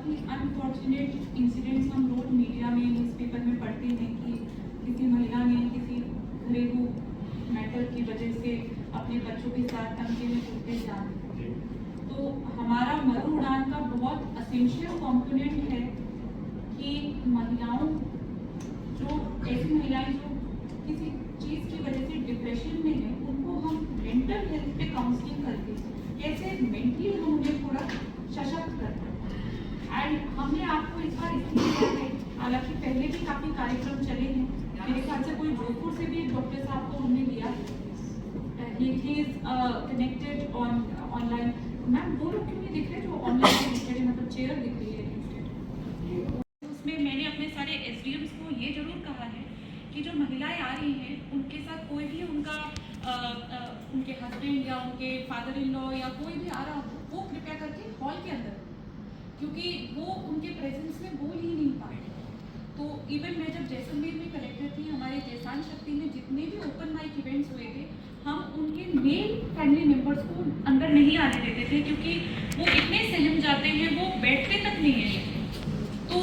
ही unfortunate incidents हम रोज media में newspaper में पढ़ते हैं कि किसी महिला ने किसी घरेलू मैटर की वजह से अपने बच्चों के साथ धमकी में कूदते जान। तो हमारा मरु उड़ान का बहुत असेंशियल कंपोनेंट है कि महिलाओं जो ऐसी महिलाएं जो किसी चीज़ की वजह से डिप्रेशन में है उनको हम मेंटल हेल्थ पे काउंसलिंग करके कैसे मेंटली हम उन्हें थोड़ा सशक्त करते हैं। एंड हमने आपको इस बार इसलिए किया है, हालांकि पहले भी काफ़ी कार्यक्रम चले हैं, मेरे ख्याल से कोई जोधपुर से भी एक डॉक्टर साहब को हमने लिया, he is connected online. Ma'am वो लोग क्यों नहीं दिख रहे जो ऑनलाइन कनेक्टेड है, मतलब चेयर दिख रही है। उसमें मैंने अपने सारे एसडीएम्स को ये जरूर कहा है कि जो महिलाएं आ रही हैं उनके साथ कोई भी उनका उनके हस्बैंड या उनके फादर इन लॉ या कोई भी आ रहा हो वो कृपया करके हॉल के अंदर, क्योंकि वो उनके प्रेजेंस में बोल ही नहीं पाए। तो इवन मैं जब जैसलमेर में कलेक्टर थी, हमारे जैसान शक्ति में जितने भी ओपन माइक इवेंट्स हुए थे, हम उनके मेल फैमिली मेम्बर्स को अंदर नहीं आने देते थे, क्योंकि वो इतने सहम जाते हैं, वो बैठते तक नहीं हैं। तो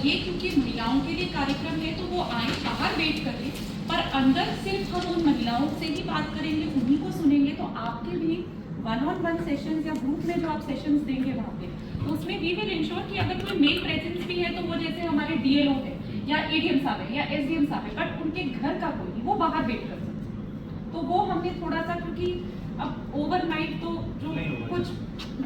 ये क्योंकि महिलाओं के लिए कार्यक्रम है तो वो आए, बाहर वेट करें, पर अंदर सिर्फ हम उन महिलाओं से ही बात करेंगे, उन्हीं को सुनेंगे। तो आपके भी 1-on-1 सेशंस या ग्रुप में जो आप सेशंस देंगे वहाँ पे, तो उसमें वी विल इंश्योर कि अगर कोई मेल प्रेजेंस भी है तो वो जैसे हमारे डीएलओ है या एडीएम साहब है या एसडीएम साहब है, बट उनके घर का कोई नहीं, वो बाहर वेट कर सकते। तो वो हमने थोड़ा सा, क्योंकि अब ओवरनाइट तो जो कुछ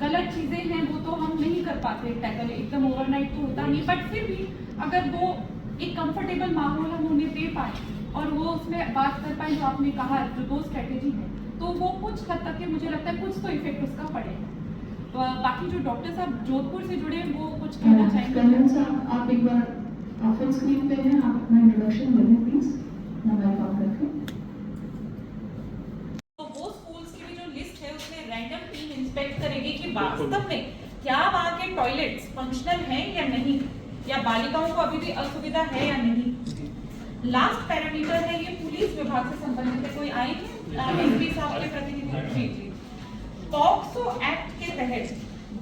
गलत चीज़ें हैं वो तो हम नहीं कर पाते टैकल, एकदम ओवरनाइट तो होता नहीं, बट फिर भी अगर वो एक कंफर्टेबल माहौल हम उन्हें दे पाए और वो उसमें बात कर पाए, जो आपने कहा जो 2 स्ट्रेटेजी है, तो वो कुछ हद तक मुझे लगता है कुछ तो इफेक्ट उसका पड़ेगा। तो बाकी जो डॉक्टर साहब जोधपुर से जुड़े हैं वो कुछ कहना चाहेंगे। आप एक बार फुल स्क्रीन पे हैं, आप अपना इंट्रोडक्शन दें प्लीज, मोबाइल ऑन करके। तो वो स्कूल्स की भी जो लिस्ट है उसमें रैंडम टीम इंस्पेक्ट करेगी कि वास्तव में क्या वहाँ के टॉयलेट्स फंक्शनल हैं या नहीं, या बालिकाओं को अभी भी असुविधा है या नहीं। लास्ट पैरामीटर है, ये पुलिस विभाग से संबंधित है, कोई आए हैं एसपी साहब के प्रतिनिधि। पॉक्सो एक्ट के तहत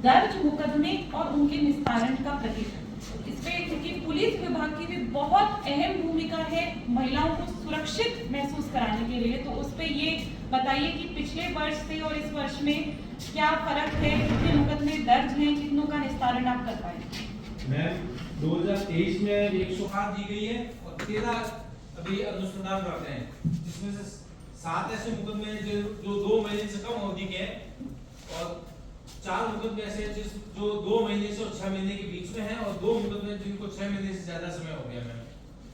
दर्ज मुकदमे और उनके निस्तारण का प्रतिशत, इसमें क्योंकि पुलिस विभाग की भी बहुत अहम भूमिका है महिलाओं को सुरक्षित महसूस कराने के लिए, तो उस पर ये बताइए कि पिछले वर्ष से और इस वर्ष में क्या फर्क है, कितने मुकदमे दर्ज हैं, कितनों का निस्तारण आप कर पाए। मैम 2023 में 108 दी गई है और 13 अभी अनुसंधान करते हैं, जिसमें से 7 ऐसे मुकदमे हैं जो 2 महीने से कम अवधि के हैं और 4 मुकदमे ऐसे हैं जो 2 महीने से और 6 महीने के बीच में हैं और 2 मुकदमे जिनको 6 महीने से ज्यादा समय हो गया मैम।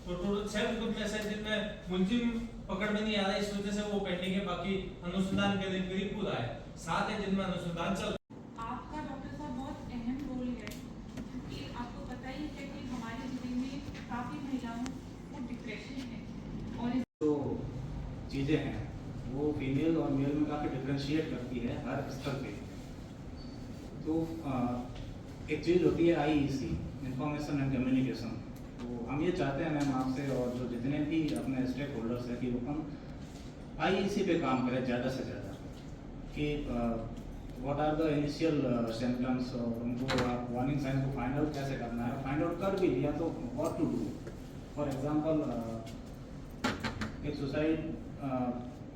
तो टोटल 6 मुकदमे ऐसे हैं जिनमें मुलजिम पकड़ में नहीं आ रहा है, इस वजह से वो पेंडिंग है, बाकी अनुसंधान के लिए करीब पूरा है। 7 है जिनमें अनुसंधान चल। आपका डॉक्टर साहब बहुत अहम रोल है, क्योंकि आपको पता ही है कि हमारे जिले में काफी महिलाओं को डिप्रेशन है और जो चीज़ें हैं वो फीमेल और मेल में काफ़ी डिफ्रेंशिएट करती है हर स्तर पे। तो एक चीज़ होती है आईईसी, इंफॉर्मेशन एंड कम्युनिकेशन। तो हम ये चाहते हैं मैम आपसे और जो जितने भी अपने स्टेक होल्डर्स हैं कि वो हम आईईसी पे काम करें ज़्यादा से ज़्यादा, कि what are the initial symptoms, और उनको वार्निंग साइंस को फाइंड आउट कैसे करना है, फाइंड आउट कर भी लिया तो what to do. For example एक सुसाइड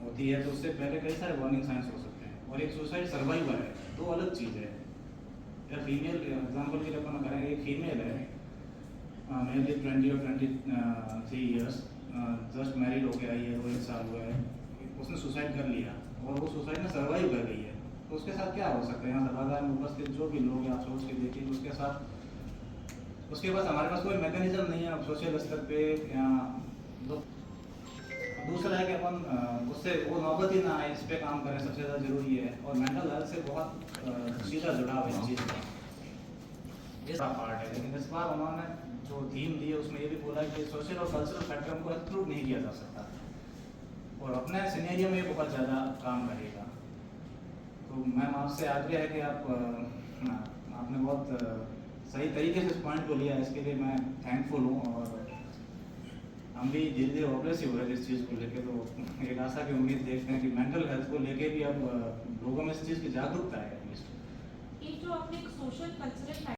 होती है तो उससे पहले कई सारे वार्निंग साइंस हो सकते हैं, और एक सुसाइड सर्वाइवर है, 2 अलग चीज़ है। या फीमेल एग्जांपल के लिए अपन करेंगे, एक फीमेल है मे बी 20 और 23 ईयर्स, जस्ट मैरिड होके आई है, 1 साल हुआ है, उसने सुसाइड कर लिया और वो सुसाइड में सर्वाइव कर गई है, तो उसके साथ क्या हो सकता है। यहाँ सभागार में उपस्थित जो भी लोग आप सोच के देखिए, उसके साथ उसके पास हमारे पास कोई मैकेनिज्म नहीं है सोशल स्तर पे या दूसरा है कि अपन उससे वो नौबत ही ना आए, इस पे काम करें, सबसे ज़्यादा जरूरी है। और मेंटल हेल्थ से बहुत सीधा जुड़ाव है इस चीज़ का, इसका पार्ट है। लेकिन इस बार उन्होंने जो थीम दी है उसमें ये भी बोला कि सोशल और कल्चरल फैक्टर को एक्सक्लूड नहीं किया जा सकता, और अपने सिनेरियो में बहुत ज़्यादा काम करेगा। तो मैम आपसे आग्रह है कि आपने बहुत सही तरीके से इस पॉइंट को लिया, इसके लिए मैं थैंकफुल हूँ। और हम भी धीरे धीरे ऑब्रेसिव हो रहे थे इस चीज़ को लेके, तो एक आशा की उम्मीद देखते हैं कि मेंटल हेल्थ को लेके भी अब लोगों में इस चीज़ की जागरूकता है। एक जो आपने एक सोशल कल्चरल